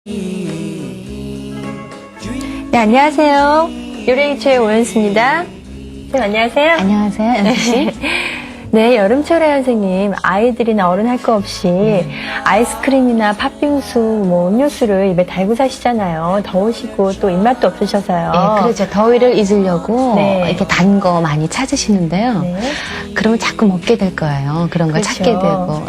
네, 안녕하세요. 요리기초의 오연수입니다. 네, 안녕하세요. 안녕하세요, 연수씨. 네, 여름철에 선생님, 아이들이나 어른 할 거 없이 아이스크림이나 팥빙수, 음료수를 입에 달고 사시잖아요. 더우시고 또 입맛도 없으셔서요. 네, 그렇죠. 더위를 잊으려고 네. 이렇게 단 거 많이 찾으시는데요. 네. 그러면 자꾸 먹게 될 거예요. 그런 걸 그렇죠. 찾게 되고.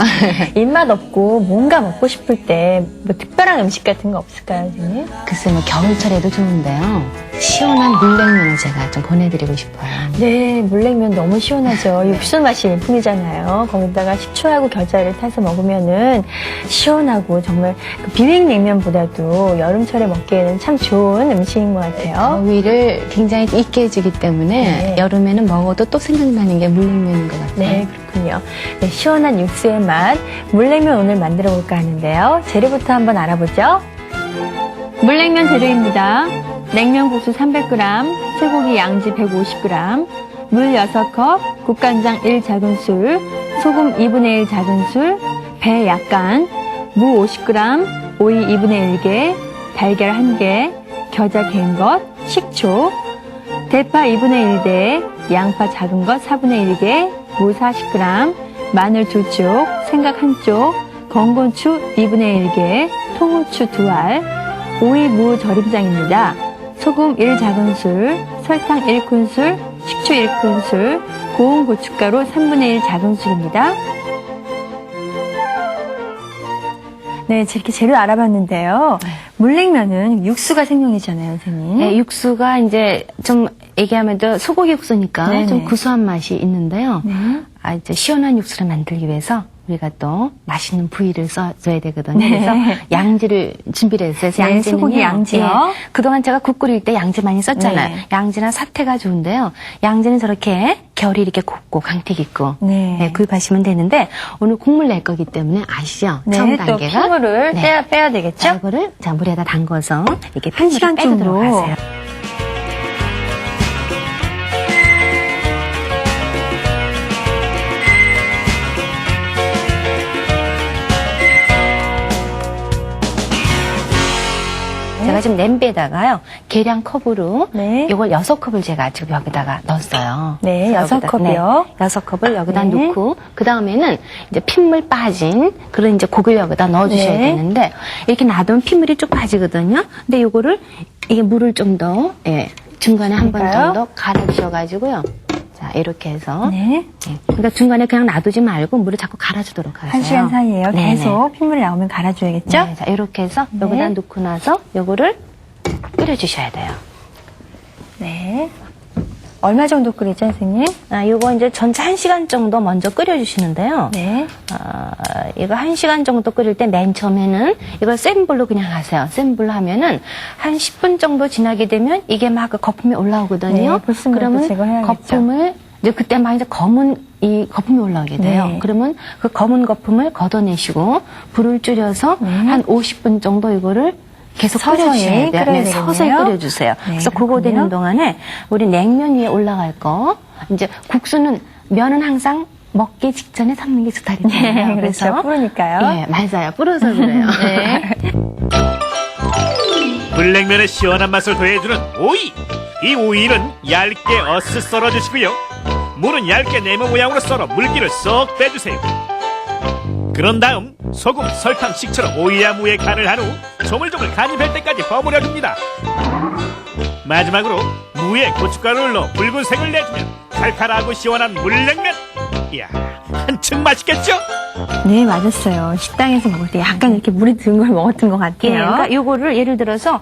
입맛 없고 뭔가 먹고 싶을 때 뭐 특별한 음식 같은 거 없을까요, 선생님? 글쎄, 겨울철에도 좋은데요. 시원한 물냉면을 제가 좀 보내드리고 싶어요. 네, 물냉면 너무 시원하죠. 육수 맛이 일품이잖아요. 거기다가 식초하고 겨자를 타서 먹으면은 시원하고 정말 그 비빔냉면보다도 여름철에 먹기에는 참 좋은 음식인 것 같아요. 더위를 굉장히 잊게 해주기 때문에 네. 여름에는 먹어도 또 생각나는 게 물냉면인 것 같아요. 네, 그렇군요. 네, 시원한 육수의 맛, 물냉면 오늘 만들어 볼까 하는데요. 재료부터 한번 알아보죠. 물냉면 재료입니다. 냉면 국수 300g, 쇠고기 양지 150g, 물 6컵, 국간장 1작은술, 소금 2분의 1 작은술, 배 약간, 무 50g, 오이 2분의 1개, 달걀 1개, 겨자 개인 것, 식초, 대파 2분의 1대, 양파 작은 것 4분의 1개, 무 40g, 마늘 2쪽, 생강 1쪽, 건고추 2분의 1개, 통후추 2알, 오이 무 절임장입니다. 소금 1작은술, 설탕 1큰술, 식초 1큰술, 고운 고춧가루 3분의 1 작은술입니다. 네, 이렇게 재료 알아봤는데요. 물냉면은 육수가 생명이잖아요, 선생님. 네, 육수가 이제 좀 얘기하면 소고기 육수니까 네네. 좀 구수한 맛이 있는데요. 네. 이제 시원한 육수를 만들기 위해서 우리가 또 맛있는 부위를 써줘야 되거든요. 네. 그래서 양지를 준비를 했어요. 그래서 네, 양지는요. 소고기 양지요. 그동안 제가 국 끓일 때 양지 많이 썼잖아요. 네. 양지나 사태가 좋은데요. 양지는 저렇게 결이 이렇게 곱고 강택 있고 네. 구입하시면 되는데 오늘 국물 낼 거기 때문에 아시죠? 네, 처음 또 단계가. 핏물을 네. 빼야 되겠죠? 자, 이거를 물에다 담궈서 이렇게 한 시간 핏물을 빼도록 정도. 하세요. 제가 지금 냄비에다가요, 계량 컵으로, 네. 이걸 6컵을 제가 지금 여기다가 넣었어요. 네, 그래서 6컵이요. 네, 6컵을 여기다 네. 넣고, 그 다음에는 이제 핏물 빠진 그런 이제 고기를 여기다 넣어주셔야 네. 되는데, 이렇게 놔두면 핏물이 쭉 빠지거든요. 근데 요거를, 이게 물을 좀 더, 중간에 한 번 그러니까요. 정도 갈아주셔가지고요. 자, 이렇게 해서. 네. 그러니까 중간에 그냥 놔두지 말고 물을 자꾸 갈아주도록 하세요. 1시간 사이에요. 네네. 계속 핏물이 나오면 갈아줘야겠죠? 네, 자, 이렇게 해서 네. 여기다 넣고 나서 요거를 끓여주셔야 돼요. 네. 얼마 정도 끓이죠, 선생님? 요거 이제 전체 1시간 정도 먼저 끓여주시는데요. 네. 이거 1시간 정도 끓일 때 맨 처음에는 이걸 센 불로 그냥 하세요. 센 불로 하면은 한 10분 정도 지나게 되면 이게 막 그 거품이 올라오거든요. 네, 불순물도 그러면 제거해야겠죠. 거품을 이제 그때 막 이제 검은 이 거품이 올라오게 돼요. 네. 그러면 그 검은 거품을 걷어내시고 불을 줄여서 한 50분 정도 이거를 계속 서서히 끓여주셔야 돼요. 끓여야 네, 서서히 되겠네요. 끓여주세요. 네, 그래서 그거 그렇군요. 되는 동안에 우리 냉면 위에 올라갈 거, 이제 국수는 면은 항상 먹기 직전에 삶는 게 스타일이잖아요. 네, 그렇죠. 뿌르니까요. 예, 맞아요. 불어서 그래요. 네. 물냉면의 시원한 맛을 더해주는 오이. 이 오이는 얇게 어슷 썰어주시고요. 무는 얇게 네모 모양으로 썰어 물기를 쏙 빼주세요. 그런 다음 소금, 설탕, 식초로 오이와 무에 간을 한 후 조물조물 간이 별 때까지 버무려 줍니다. 마지막으로 무에 고춧가루를 넣어 붉은색을 내주면 칼칼하고 시원한 물냉면. 이야, 한층 맛있겠죠? 네, 맞았어요. 식당에서 먹을 때 약간 이렇게 물이 든 걸 먹었던 것 같아요. 예, 그러니까 요거를 예를 들어서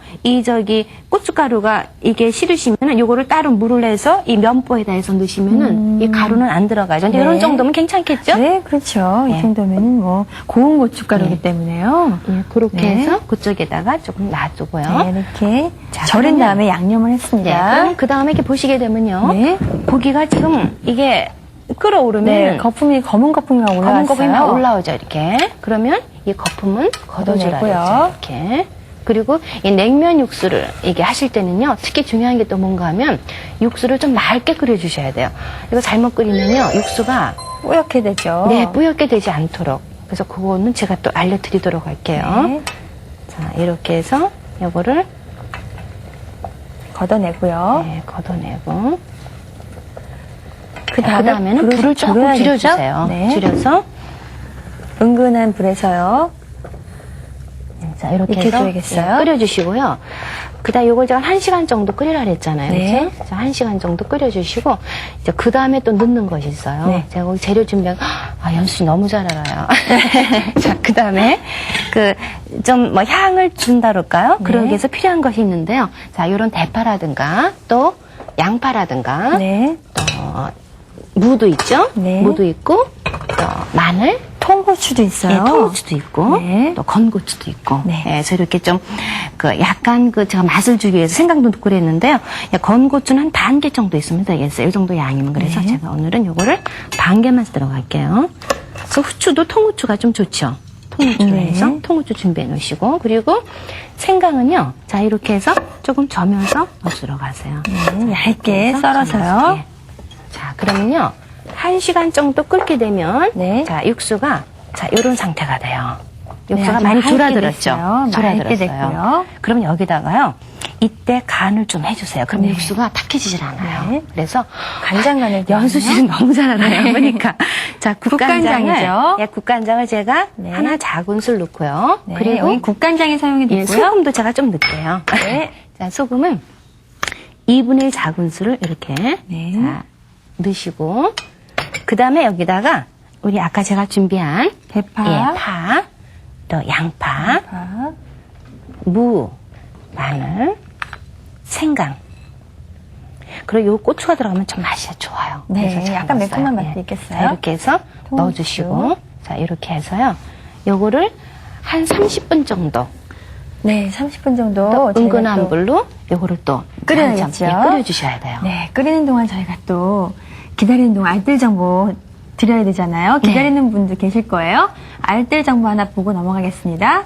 고춧가루가 이게 싫으시면은 요거를 따로 물을 내서 이 면보에다 해서 넣으시면은 이 가루는 안 들어가죠. 근데 네. 이런 정도면 괜찮겠죠? 네, 그렇죠. 이 네. 정도면은 뭐 고운 고춧가루기 네. 때문에요. 예, 그렇게 네. 해서 그쪽에다가 조금 놔두고요. 네, 이렇게 자, 절인 그러면- 다음에 양념을 네, 했습니다. 그럼 그 다음에 이렇게 보시게 되면요. 네. 고기가 지금 이게 끓어오르면 네, 거품이 검은 거품이 검은 올라왔어요. 거품이 막 올라오죠, 이렇게. 그러면 이 거품은 걷어줘야 걷어내고요. 되죠, 이렇게. 그리고 이 냉면 육수를 이게 하실 때는요, 특히 중요한 게 또 뭔가 하면 육수를 좀 맑게 끓여주셔야 돼요. 이거 잘못 끓이면요, 육수가 뿌옇게 되죠. 네, 뿌옇게 되지 않도록. 그래서 그거는 제가 또 알려드리도록 할게요. 네. 자, 이렇게 해서 요거를 걷어내고요. 네, 걷어내고 그 다음에는 불을 조금 줄여야겠죠? 줄여주세요. 네. 줄여서 은근한 불에서요. 자, 이렇게 해서 익혀줘야겠어요. 끓여주시고요. 그다음 요걸 제가 1시간 정도 끓이라 그랬잖아요. 네. 그죠? 자, 1시간 정도 끓여주시고 이제 그 다음에 또 넣는 것이 있어요. 네. 제가 거기 재료 준비한 연수 너무 잘 알아요. 자, 그 다음에 좀 뭐 향을 준다 그럴까요? 네. 그러기 위해서 필요한 것이 있는데요. 자, 요런 대파라든가 또 양파라든가 네. 무도 있죠? 네. 무도 있고 또 마늘, 통고추도 있어요. 예, 통고추도 있고 네. 또 건고추도 있고 네. 예, 그래서 이렇게 좀 약간 제가 맛을 주기 위해서 생강도 넣고 그랬는데요. 예, 건고추는 한 반 개 정도 있으면 되겠어요. 이 정도 양이면. 그래서 네. 제가 오늘은 요거를 반 개만 들어갈게요. 그래서 후추도 통후추가 좀 좋죠. 통후추로 네. 해서 통후추 준비해 놓으시고 그리고 생강은요. 자, 이렇게 해서 조금 저면서 넣어 가세요. 네, 얇게 그래서 썰어서요. 저면서, 예. 자, 그러면요. 1시간 정도 끓게 되면 네. 자, 육수가 자, 요런 상태가 돼요. 육수가 아주 많이 맑게 졸아들었죠. 됐어요. 맑게 됐고요. 그럼 여기다가요. 이때 간을 좀 해주세요. 그럼 네. 육수가 탁해지질 않아요. 네. 그래서 간장간을 연수 씨는 너무 잘 알아요. 네. 보니까. 자, 국간장이죠. 예, 국간장을 제가 네. 하나 작은술 넣고요. 네, 그리고 여기 국간장이 사용이 예, 됐고요. 소금도 제가 좀 넣을게요. 네. 자, 소금은 2분의 1 작은술을 이렇게 네. 자, 넣으시고 그 다음에 여기다가 우리 아까 제가 준비한 대파, 예, 파, 또 양파, 무, 마늘, 생강. 그리고 요 고추가 들어가면 좀 맛이 좋아요. 네, 그래서 잘 약간 넣었어요. 매콤한 맛도 예. 있겠어요. 자, 이렇게 해서 통후추. 넣어주시고, 자, 이렇게 해서요. 요거를 한 30분 정도, 네, 30분 정도 또 저희가 은근한 또 불로 요거를 또 끓여야겠죠. 한참, 예, 끓여주셔야 돼요. 네, 끓이는 동안 저희가 또 기다리는 동안 알뜰 정보 드려야 되잖아요. 네. 기다리는 분들 계실 거예요. 알뜰 정보 하나 보고 넘어가겠습니다.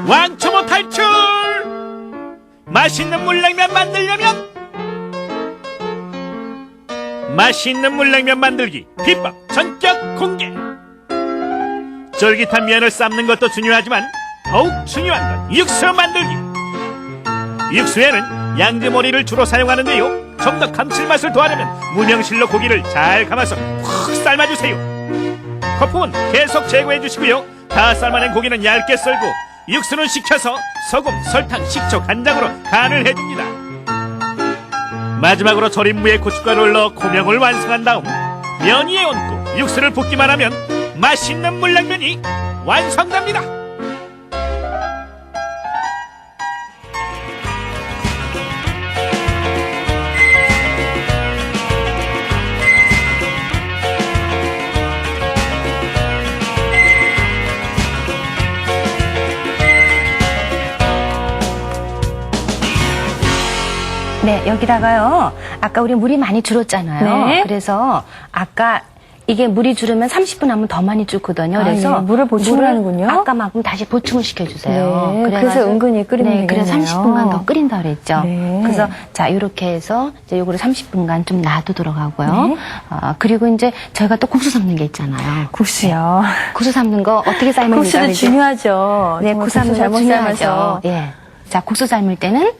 왕초보 탈출! 맛있는 물냉면 만들려면 맛있는 물냉면 만들기 비법 전격 공개! 쫄깃한 면을 삶는 것도 중요하지만 더욱 중요한 건 육수 만들기! 육수에는 양지머리를 주로 사용하는데요. 좀 더 감칠맛을 더하려면 무명실로 고기를 잘 감아서 푹 삶아주세요. 거품은 계속 제거해 주시고요. 다 삶아낸 고기는 얇게 썰고 육수는 식혀서 소금, 설탕, 식초, 간장으로 간을 해줍니다. 마지막으로 절인 무에 고춧가루를 넣어 고명을 완성한 다음 면 위에 얹고 육수를 붓기만 하면 맛있는 물냉면이 완성됩니다. 네, 여기다가요. 아까 우리 물이 많이 줄었잖아요. 네. 그래서 아까 이게 물이 줄으면 30분 하면 더 많이 줄거든요. 아, 그래서 예, 물을 보충을 하는군요. 아까만큼 다시 보충을 시켜주세요. 네, 그래서 은근히 끓이면 네, 그래서 되겠네요. 30분간 더 끓인다 그랬죠. 네. 그래서 자 이렇게 해서 이제 요거를 30분간 좀 놔두도록 하고요. 네. 그리고 이제 저희가 또 국수 삶는 게 있잖아요. 국수요. 국수 삶는 거 어떻게 삶으면 국수도 중요하죠. 네, 정말 국수 삶는 거 잘못 중요하죠. 삶아서. 예. 자, 국수 삶을 때는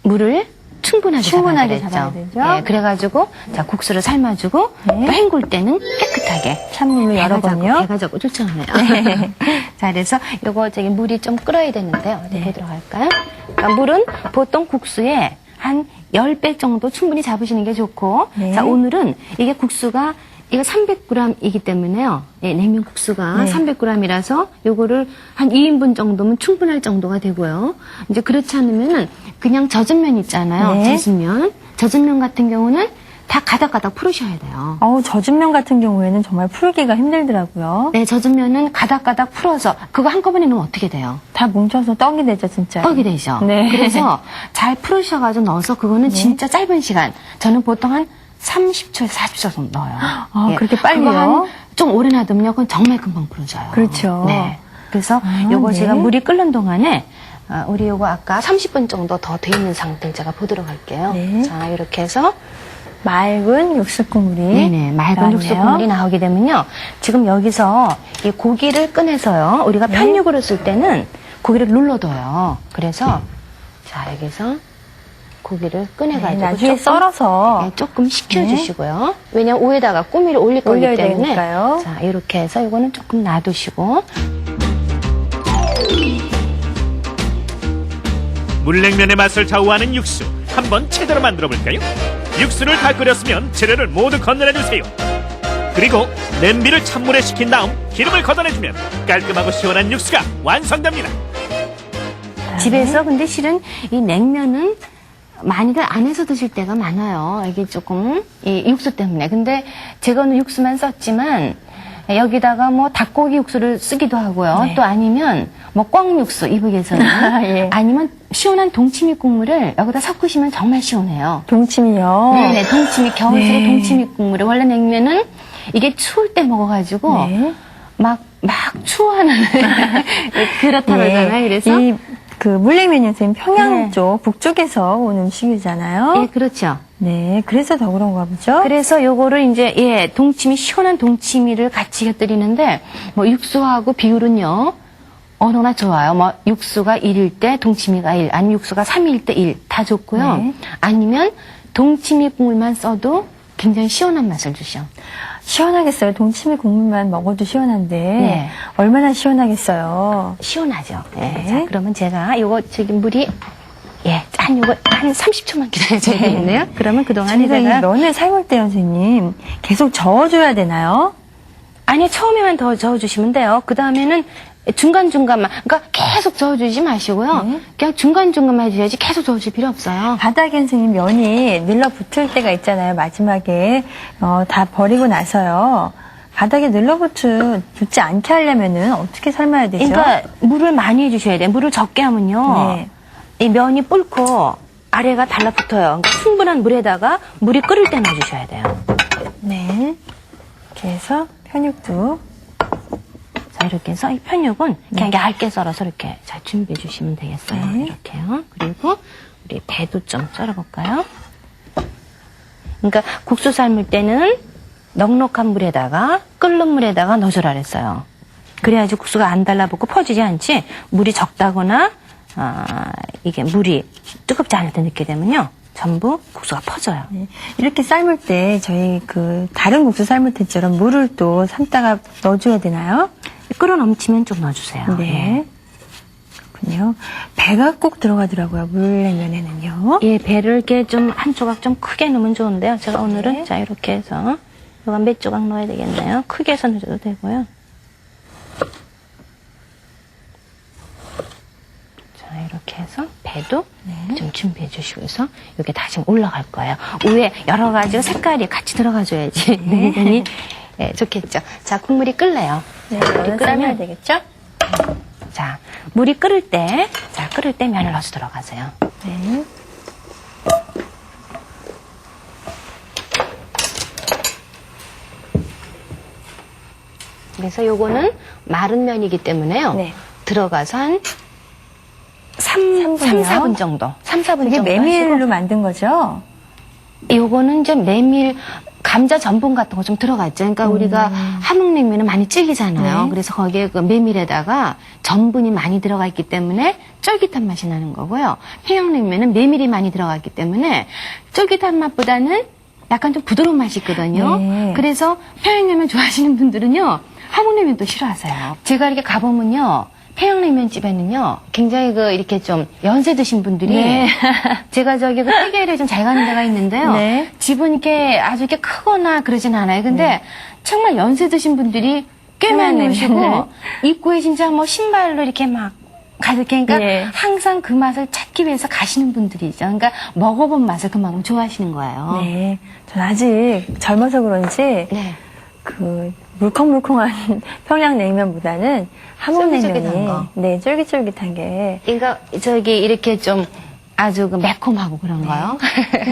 물을 충분하게 잡아야 되죠. 네, 그래가지고 자 국수를 삶아주고 네. 또 헹굴 때는 깨끗하게 찬물을 여러 번요. 배가 자꾸 쫓아오네요. 자, 그래서 요거 저기 물이 좀 끓어야 되는데요. 어디 보도록 할까요? 그러니까 물은 보통 국수에 한 10배 정도 충분히 잡으시는 게 좋고 네. 자, 오늘은 이게 국수가 이거 300g이기 때문에요. 예, 냉면 국수가 네. 300g이라서 요거를 한 2인분 정도면 충분할 정도가 되고요. 이제 그렇지 않으면은 그냥 젖은 면 있잖아요. 네. 젖은 면 같은 경우는 다 가닥가닥 풀으셔야 돼요. 젖은 면 같은 경우에는 정말 풀기가 힘들더라고요. 네, 젖은 면은 가닥가닥 풀어서 그거 한꺼번에 넣으면 어떻게 돼요? 다 뭉쳐서 떡이 되죠, 진짜. 떡이 되죠. 네. 그래서 잘 풀으셔가지고 넣어서 그거는 진짜 짧은 시간. 저는 보통 한 30초에서 40초 정도 넣어요. 그렇게 빨리요? 그거 좀 오래 놔두면 그건 정말 금방 풀어져요. 그렇죠. 네. 그래서 요거 네. 제가 물이 끓는 동안에 우리 요거 아까 30분 정도 더 돼 있는 상태 제가 보도록 할게요. 네. 자, 이렇게 해서 맑은 육수 국물이. 네네, 맑은 나왔네요. 육수 국물이 나오게 되면요. 지금 여기서 이 고기를 꺼내서요. 우리가 네. 편육으로 쓸 때는 고기를 눌러둬요. 그래서 자 여기서 고기를 꺼내가지고 네, 나중에 썰어서 네, 조금 식혀주시고요. 왜냐면 위에다가 꾸미를 올릴 거기 올려야 때문에 되니까요. 자 이렇게 해서 이거는 조금 놔두시고 물냉면의 맛을 좌우하는 육수 한번 제대로 만들어 볼까요? 육수를 다 끓였으면 재료를 모두 건져내 주세요. 그리고 냄비를 찬물에 식힌 다음 기름을 걷어내주면 깔끔하고 시원한 육수가 완성됩니다. 집에서 근데 실은 이 냉면은 많이들 안에서 드실 때가 많아요. 이게 조금 이 육수 때문에. 근데 제가는 육수만 썼지만 여기다가 뭐 닭고기 육수를 쓰기도 하고요. 네. 또 아니면 뭐 꽝 육수 이북에서는 예. 아니면 시원한 동치미 국물을 여기다 섞으시면 정말 시원해요. 동치미요. 네네, 동치미 겨울철에 네. 동치미 국물을 원래 냉면은 이게 추울 때 먹어가지고 네. 막 추워하는 그렇다 그러잖아요. 그래서 그 물냉면이 선생님 평양 네. 쪽 북쪽에서 온 음식이잖아요. 예, 그렇죠. 네, 그래서 더 그런가 보죠. 그래서 요거를 이제 예 동치미 시원한 동치미를 같이 곁들이는데 뭐 육수하고 비율은요 어느나 좋아요. 뭐 육수가 1일 때 동치미가 1, 아니면 육수가 3일 때 1 다 좋고요. 네. 아니면 동치미 국물만 써도 굉장히 시원한 맛을 주셔. 시원하겠어요. 동치미 국물만 먹어도 시원한데 네. 얼마나 시원하겠어요. 시원하죠. 예. 네. 자 그러면 제가 요거 저기 물이 한 요거 한 30초만 기다려줘야 되겠네요. 그러면 그동안에 저희가 이 제가 면을 삶을 때 선생님 계속 저어줘야 되나요? 아니 처음에만 더 저어주시면 돼요. 그 다음에는 중간중간만, 그러니까 계속 저어주지 마시고요. 네. 그냥 중간중간만 해줘야지 계속 저어줄 필요 없어요. 바닥에 선생님 면이 늘러붙을 때가 있잖아요. 마지막에 다 버리고 나서요. 바닥에 늘러붙지 않게 하려면은 어떻게 삶아야 되죠? 그러니까 물을 많이 해주셔야 돼요. 물을 적게 하면요. 네. 이 면이 불고 아래가 달라붙어요. 그러니까 충분한 물에다가 물이 끓을 때 넣어주셔야 돼요. 네. 이렇게 해서 편육도 자, 이렇게 해서 이 편육은 그냥 얇게 썰어서 이렇게 잘 준비해 주시면 되겠어요. 네. 이렇게요. 그리고 우리 배도 좀 썰어볼까요? 그러니까 국수 삶을 때는 넉넉한 물에다가 끓는 물에다가 넣어주라 그랬어요. 그래야지 국수가 안 달라붙고 퍼지지 않지 물이 적다거나 이게 물이 뜨겁지 않을 때 넣게 되면요. 전부 국수가 퍼져요. 네. 이렇게 삶을 때 저희 다른 국수 삶을 때처럼 물을 또 삶다가 넣어줘야 되나요? 끓어 넘치면 좀 넣어주세요. 네. 그렇군요. 배가 꼭 들어가더라고요. 물냉면에는요. 예, 배를 이렇게 좀 한 조각 좀 크게 넣으면 좋은데요. 제가 오늘은 네. 자 이렇게 해서 이거 몇 조각 넣어야 되겠네요. 크게 해서 넣어도 되고요. 자 이렇게 해서 배도 좀 준비해 주시고 해서 이게 다 지금 올라갈 거예요. 위에 여러 가지 색깔이 같이 들어가줘야지 굉장히 좋겠죠. 자 국물이 끓네요. 네, 자, 물이 면을 삶아야 끓으면 되겠죠? 자 물이 끓을 때 면을 넣어서 들어가세요. 네. 그래서 요거는 마른 면이기 때문에요. 네. 들어가서 한 3, 3분이요? 4분 정도. 3, 4분 이게 정도 메밀로 만든 거죠? 하시고 요거는 이제 메밀 감자 전분 같은 거 좀 들어갔죠. 그러니까 우리가 함흥냉면은 많이 질기잖아요. 네. 그래서 거기에 그 메밀에다가 전분이 많이 들어가 있기 때문에 쫄깃한 맛이 나는 거고요. 평양냉면은 메밀이 많이 들어갔기 때문에 쫄깃한 맛보다는 약간 좀 부드러운 맛이 있거든요. 네. 그래서 평양냉면 좋아하시는 분들은요. 함흥냉면도 싫어하세요. 제가 이렇게 가보면요. 평양냉면 집에는요, 굉장히 이렇게 좀 연세 드신 분들이, 네. 제가 저기 찌개를 좀 잘 가는 데가 있는데요. 네. 집은 이렇게 아주 이렇게 크거나 그러진 않아요. 근데 정말 연세 드신 분들이 꽤 많이 평양냉면을. 오시고, 입구에 진짜 뭐 신발로 이렇게 막 가득해. 그러니까 예. 항상 그 맛을 찾기 위해서 가시는 분들이 있죠. 그러니까 먹어본 맛을 그만큼 좋아하시는 거예요. 네. 전 아직 젊어서 그런지 네. 물컹물컹한 평양냉면보다는 쫄깃쫄깃한 함흥냉면이 거. 네, 쫄깃쫄깃한 게 그러니까 저기 이렇게 좀 아주 그 매콤하고 그런 거요.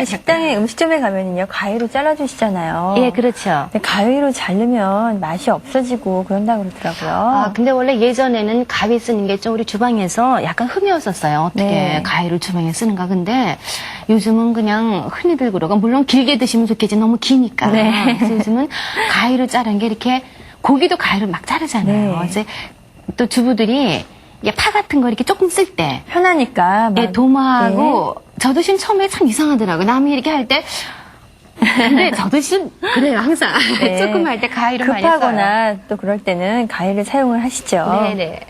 식당에 음식점에 가면은요, 가위로 잘라주시잖아요. 예, 그렇죠. 근데 가위로 자르면 맛이 없어지고 그런다고 그러더라고요. 아, 근데 원래 예전에는 가위 쓰는 게 좀 우리 주방에서 약간 흠이었었어요. 어떻게 네. 가위를 주방에 쓰는가. 근데 요즘은 그냥 흔히들 그러고, 물론 길게 드시면 좋겠지. 너무 기니까. 네. 그래서 요즘은 가위로 자른 게 이렇게 고기도 가위로 막 자르잖아요. 네. 이제 또 주부들이 이게 파 같은 거 이렇게 조금 쓸 때 편하니까. 막, 예, 도마하고 저도 지금 처음에 참 이상하더라고요. 남이 이렇게 할 때. 근데 저도 지금 그래요, 항상. 네. 조금 할 때 가위를 많이 써요. 급하거나 또 그럴 때는 가위를 사용을 하시죠. 네네.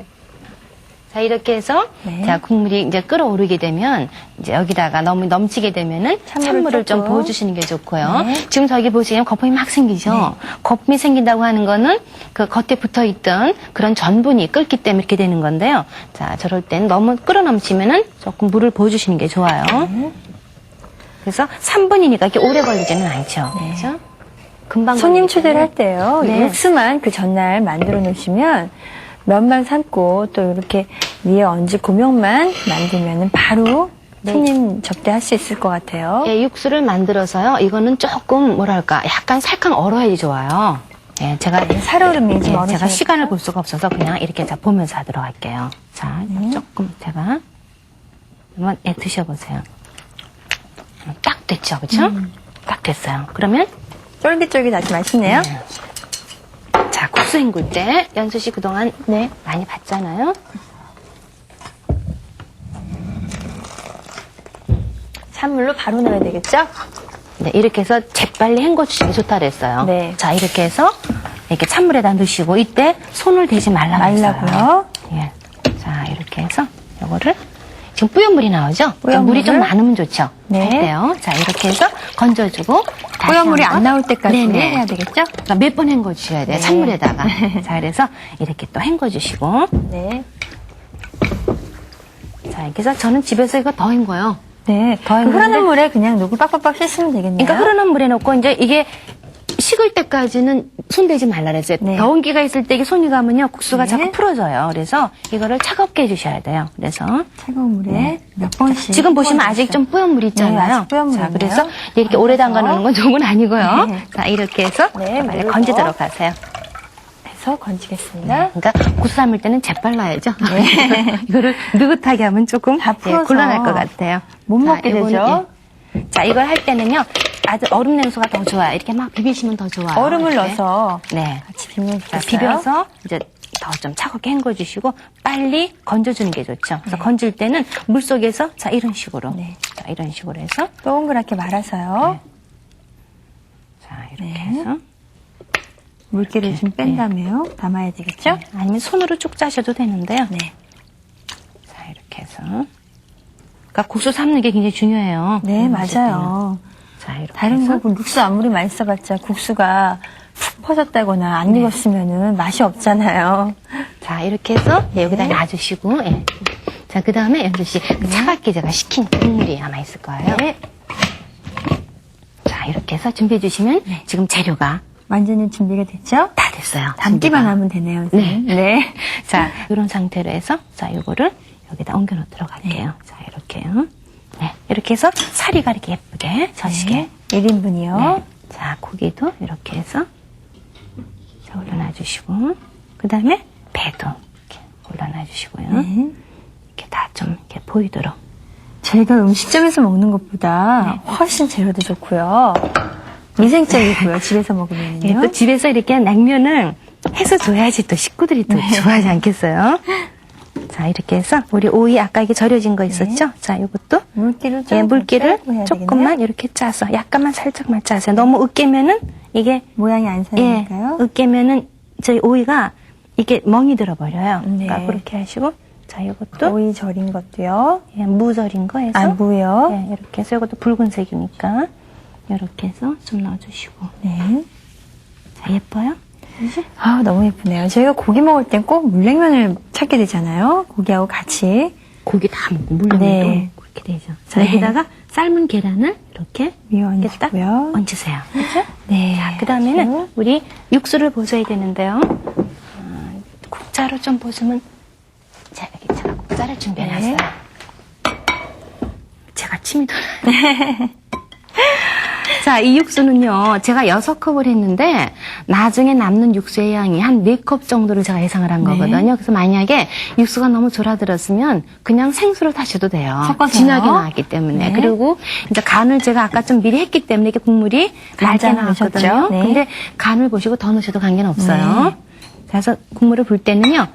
자, 이렇게 해서, 네. 자, 국물이 이제 끓어오르게 되면, 이제 여기다가 너무 넘치게 되면은 찬물을 좀 조금. 부어주시는 게 좋고요. 네. 지금 저기 보시면 거품이 막 생기죠? 거품이 생긴다고 하는 거는 그 겉에 붙어 있던 그런 전분이 끓기 때문에 이렇게 되는 건데요. 자, 저럴 땐 너무 끓어 넘치면은 조금 물을 부어주시는 게 좋아요. 그래서 3분이니까 이렇게 오래 걸리지는 않죠. 그렇죠? 금방 손님 걸리기 초대를 때문에. 할 때요, 네. 육수만 그 전날 만들어 놓으시면 면만 삶고 또 이렇게 위에 얹을 고명만 만들면 바로 손님 접대할 수 있을 것 같아요. 예, 육수를 만들어서요. 이거는 조금 뭐랄까 약간 살짝 얼어야지 좋아요. 예, 제가 살얼음이 좀 얼으셔야 제가 시간을 볼 수가 없어서 그냥 이렇게 자 보면서 하도록 할게요. 자, 조금 제가 한번 드셔보세요. 딱 됐죠, 그렇죠? 딱 됐어요. 그러면 쫄깃쫄깃 아주 맛있네요. 자, 국수 헹굴 때 연수 씨 그동안 네. 많이 봤잖아요. 찬물로 바로 넣어야 되겠죠? 네, 이렇게 해서 재빨리 헹궈주시기 좋다 그랬어요. 네. 자, 이렇게 해서 이렇게 찬물에다 넣으시고 이때 손을 대지 말라고 했어요. 말라고요? 예. 자, 이렇게 해서 요거를 지금 뿌연 물이 나오죠? 뿌연 물이 좀 물을? 많으면 좋죠? 네. 할 때요. 자, 이렇게 해서 건져주고 다시 뿌연 물이 한번. 안 나올 때까지 네네. 해야 되겠죠? 그러니까 몇 번 헹궈주셔야 돼요. 네. 찬물에다가. 자, 그래서 이렇게 또 헹궈주시고. 네. 자, 이렇게 해서 저는 집에서 이거 더 헹궈요. 네. 더 그 흐르는 헹구는데- 물에 그냥 녹을 빡빡빡 씻으면 되겠네요. 그러니까 흐르는 물에 넣고 이제 이게 식을 때까지는 손 대지 말라 그랬어요. 네. 더운기가 있을 때 이게 손이 가면요 국수가 네. 자꾸 풀어져요. 그래서 이거를 차갑게 해주셔야 돼요. 그래서 차가운 물에 네. 몇 번씩. 지금 보시면 아직 좀 뿌연 물 있잖아요. 네, 아직 뿌연 물 자, 있네요. 그래서 이렇게 오래 담가 놓는 건 좋은 건 아니고요. 네. 자, 이렇게 해서 네, 빨리 물을 건지도록 하세요. 해서 건지겠습니다. 그러니까 국수 삶을 때는 재빨라야죠. 이거를 느긋하게 하면 조금 다 풀어서 곤란할 것 같아요. 못 먹게 이거는, 되죠? 예. 자, 이걸 할 때는요. 아주 얼음 냉수가 더 좋아요. 이렇게 막 비비시면 더 좋아요. 얼음을 이렇게. 넣어서 네. 같이 비면 자, 좋겠어요. 비벼서 이제 더 좀 차갑게 헹궈주시고 빨리 건져주는 게 좋죠. 그래서 건질 때는 물 속에서 자 이런 식으로, 네. 자 이런 식으로 해서 동그랗게 말아서요. 자 이렇게 네. 해서 물기를 좀 뺀 다음에요. 담아야 되겠죠? 아니면 손으로 쭉 짜셔도 되는데요. 네. 자 이렇게 해서 그러니까 국수 삶는 게 굉장히 중요해요. 네, 맛있을 맞아요. 때는. 자 이렇게 다른 해서 거 육수 아무리 많이 써봤자 국수가 푹 퍼졌다거나 안 익었으면은 맛이 없잖아요. 자 이렇게 해서 네, 여기다 놔주시고 예. 자 그 다음에 연수 씨 그 차갑게 제가 식힌 국물이 아마 있을 거예요. 네. 자 이렇게 해서 준비해 주시면 지금 재료가 완전히 준비가 됐죠? 다 됐어요. 담기만 준비가. 하면 되네요. 네. 선생님. 네. 자, 이런 상태로 해서, 자, 요거를 여기다 옮겨 놓도록 할게요. 자, 이렇게요. 네. 이렇게 해서 사리가 이렇게 예쁘게 젖시게. 네. 1인분이요. 네. 자, 고기도 이렇게 해서 자, 올려놔 주시고, 그 다음에 배도 이렇게 올려놔 주시고요. 네. 이렇게 다 좀 이렇게 보이도록. 저희가 음식점에서 먹는 것보다 훨씬 재료도 좋고요. 위생적이고요. 집에서 먹으면요. 예, 또 집에서 이렇게 냉면을 해서 줘야지 또 식구들이 또 좋아하지 않겠어요? 자, 이렇게 해서 우리 오이 아까 이게 절여진 거 있었죠? 자, 이것도 물기를 좀 예, 물기를 빼고 해야 조금만 되겠네요. 이렇게 짜서 약간만 살짝만 짜세요. 너무 으깨면은 이게 모양이 안 예, 살니까요. 으깨면은 저희 오이가 이게 멍이 들어버려요. 네. 그러니까 그렇게 하시고 자, 이것도 오이 절인 것도요. 예, 무절인 거 해서 안 무요. 예, 이렇게 해서 이것도 붉은색이니까 이렇게 해서 좀 넣어주시고 네. 자, 예뻐요? 아, 너무 예쁘네요. 저희가 고기 먹을 땐 꼭 물냉면을 찾게 되잖아요. 고기하고 같이 고기 다 먹고 물렁도 네. 그렇게 되죠. 자, 네. 여기다가 삶은 계란을 이렇게 위에 이렇게 딱 얹고요. 얹으세요. 그렇죠? 네. 자, 그 다음에는 우리 육수를 보셔야 되는데요. 국자로 좀 보시면 자, 여기 제가 국자를 준비해놨어요. 네. 침이 돌아요. 자, 이 육수는요, 제가 6컵을 했는데, 나중에 남는 육수의 양이 한 4컵 정도를 제가 예상을 한 거거든요. 그래서 만약에 육수가 너무 졸아들었으면, 그냥 생수를 타셔도 돼요. 섞어서요? 진하게 나왔기 때문에. 네. 그리고 이제 간을 제가 아까 좀 미리 했기 때문에 이게 국물이 맑게 간장을 나왔거든요. 넣으셨죠? 네. 근데 간을 보시고 더 넣으셔도 관계는 없어요. 네. 그래서 국물을 볼 때는요,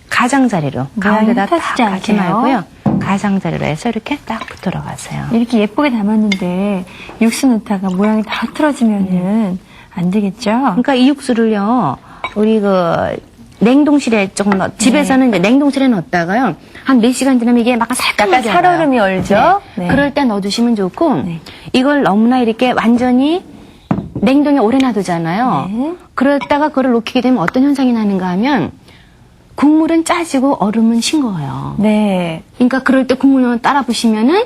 가장자리로, 가운데다 딱 흩어지지 가지 않게요. 말고요, 가장자리로 해서 이렇게 딱 붙들어 가세요. 이렇게 예쁘게 담았는데 육수 넣다가 모양이 다 흐트러지면은 안 되겠죠? 그러니까 이 육수를요, 우리 냉동실에 조금 집에서는 이제 냉동실에 넣었다가요, 한 4시간 지나면 이게 막 약간 살짝하게 살얼음이 얼죠? 네. 네. 그럴 때 넣어주시면 좋고, 네. 이걸 너무나 이렇게 완전히 냉동에 오래 놔두잖아요. 네. 그러다가 그걸 녹이게 되면 어떤 현상이 나는가 하면, 국물은 짜지고 얼음은 싱거워요. 네. 그러니까 그럴 때 국물만 따라 부시면은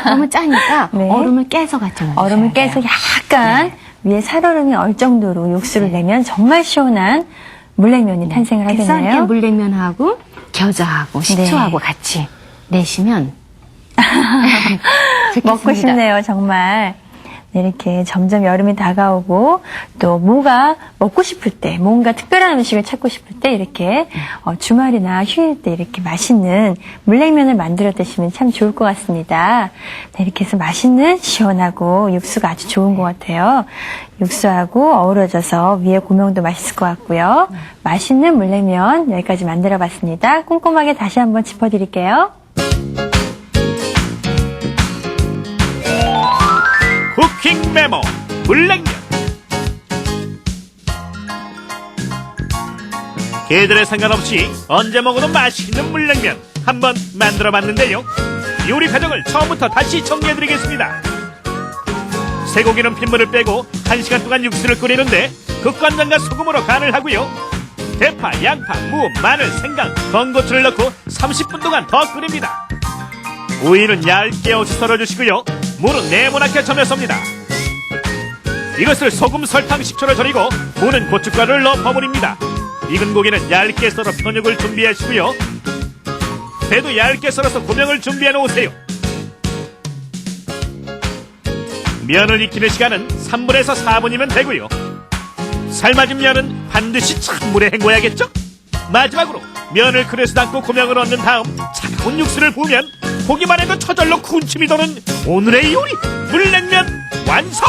너무 짜니까 네. 얼음을 깨서 같이 넣으셔야 얼음을 돼요. 깨서 약간 위에 살얼음이 얼 정도로 육수를 내면 정말 시원한 물냉면이 탄생을 그래서 이렇게 하겠네요. 물냉면하고 겨자하고 식초하고 같이 내시면 먹고 좋겠습니다. 싶네요, 정말. 네, 이렇게 점점 여름이 다가오고 또 뭐가 먹고 싶을 때, 뭔가 특별한 음식을 찾고 싶을 때 이렇게 주말이나 휴일 때 이렇게 맛있는 물냉면을 만들어 드시면 참 좋을 것 같습니다. 네, 이렇게 해서 맛있는 시원하고 육수가 아주 좋은 것 같아요. 육수하고 어우러져서 위에 고명도 맛있을 것 같고요. 맛있는 물냉면 여기까지 만들어 봤습니다. 꼼꼼하게 다시 한번 짚어드릴게요. 쿠킹 메모 물냉면. 계절에 상관없이 언제 먹어도 맛있는 물냉면 한번 만들어 봤는데요. 요리 과정을 처음부터 다시 정리해드리겠습니다. 쇠고기는 핏물을 빼고 1시간 동안 육수를 끓이는데 국간장과 소금으로 간을 하고요. 대파, 양파, 무, 마늘, 생강, 건고추를 넣고 30분 동안 더 끓입니다. 오이는 얇게 없이 썰어주시고요. 무는 네모나게 점여섭니다. 이것을 소금, 설탕, 식초로 절이고 무는 고춧가루를 넣어 버무립니다. 익은 고기는 얇게 썰어 편육을 준비하시고요. 배도 얇게 썰어서 고명을 준비해 놓으세요. 면을 익히는 시간은 3분에서 4분이면 되고요. 삶아진 면은 반드시 찬물에 헹궈야겠죠? 마지막으로 면을 그릇에 담고 고명을 얹는 다음 차가운 육수를 부으면 보기만 해도 저절로 군침이 도는 오늘의 요리 물냉면 완성!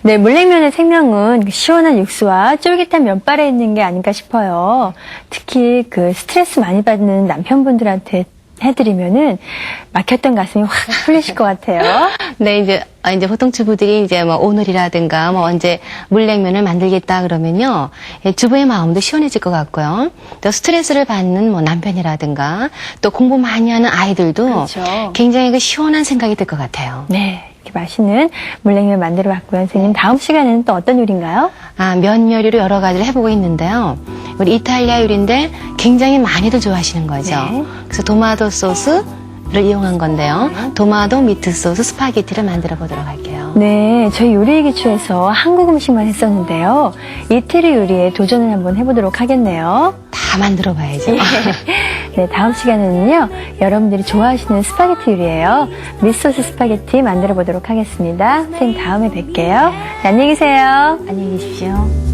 네, 물냉면의 생명은 시원한 육수와 쫄깃한 면발에 있는 게 아닌가 싶어요. 특히 그 스트레스 많이 받는 남편분들한테 해드리면은 막혔던 가슴이 확 풀리실 것 같아요. 네, 이제 보통 주부들이 이제 뭐 오늘이라든가 뭐 언제 물냉면을 만들겠다 그러면요. 예, 주부의 마음도 시원해질 것 같고요. 또 스트레스를 받는 뭐 남편이라든가 또 공부 많이 하는 아이들도 그렇죠. 굉장히 그 시원한 생각이 들 것 같아요. 네, 이렇게 맛있는 물냉면 만들어 봤고요. 선생님, 다음 시간에는 또 어떤 요리인가요? 면 요리로 여러 가지를 해보고 있는데요. 우리 이탈리아 요리인데 굉장히 많이들 좋아하시는 거죠. 네. 그래서 도마토 소스를 이용한 건데요. 도마토 미트 소스 스파게티를 만들어 보도록 할게요. 네, 저희 요리의 기초에서 한국 음식만 했었는데요. 이태리 요리에 도전을 한번 해보도록 하겠네요. 다 만들어 봐야죠. 네, 다음 시간에는요, 여러분들이 좋아하시는 스파게티 요리예요. 미소스 스파게티 만들어 보도록 하겠습니다. 선생님, 다음에 뵐게요. 네, 안녕히 계세요. 안녕히 계십시오.